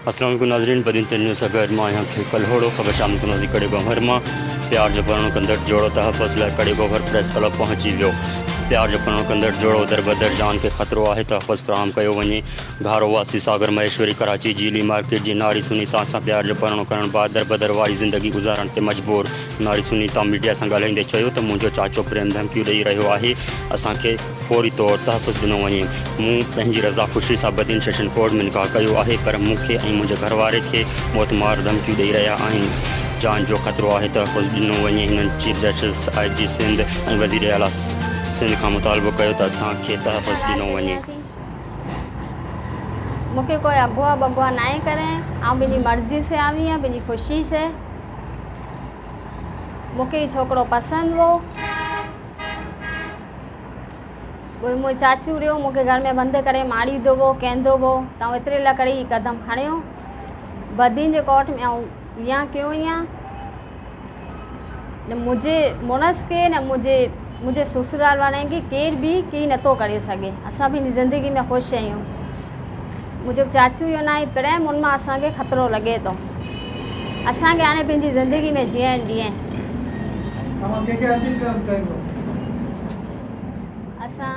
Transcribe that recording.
अस्सलाम वालेकुम नाज़रीन, बदिन न्यूज़ अगर मां यहाँ खे कल होड़ो ख़बर शाम को नज़ी कड़े गहर मां प्यार जो परणो कंदड़ जोड़ो तहफ़्फ़ुज़ लाइ कड़े गहर प्रेस क्लब पहुंची वियो। प्यार जो परणो कंदड़ जोड़ो दर बदर जान के ख़तरो आहे, तहफ़्फ़ुज़ फ्राहम कयो वञे। घारो वासी सागर महेश्वरी कराची जीली मार्केट जी नारी सुनीता सां प्यार जो परणो करण बाद दर बदर वारी ज़िंदगी गुज़ारण ते मजबूर। नारी सुनीता मीडिया सां ॻाल्हाईंदे चयो त मुंहिंजो चाचो प्रेम धमकियूं ॾेई रहियो आहे, असांखे फौरी तौर तहफ़्फ़ुज़ ॾिनो वञे। मूं पंहिंजी रज़ा ख़ुशी सां बदिन सेशन कोर्ट में निकाह कयो आहे, पर मूंखे ऐं मुंहिंजे घरवारे खे मौतमार धमकियूं ॾेई रहिया आहिनि। जान जो ख़तरो आहे, तहफ़्फ़ुज़ ॾिनो वञे। हिननि चीफ जस्टिस IG सिंध ऐं वज़ीर आला सिंध खां मुतालबो कयो त असांखे तहफ़्फ़ुज़ ॾिनो वञे। मुझे कोई अगुआ बगुआ ना करें, आउं पंहिंजी मर्ज़ी से आई आहियां, पंहिंजी ख़ुशी से। मुझे छोकरो पसंद हो, मुझे चाचू रहो मुझे घर में बंद करे मारींदो हो, कहंदो हो त एतिरे लाइ करे ही कदम खणियो। बदिन जे कोर्ट में आउं या क्यों या न मुझे मुड़स के न मुझे ससुराल वाले की केर भी की नथो करे सके। असां पंहिंजी ज़िंदगी में ख़ुशि आहियूं। मुझे चाचू जो ना प्रेम उनमें असांखे ख़तरो लगे तो। असांखे हाणे पंहिंजी ज़िंदगी में जीअण ॾियनि। असां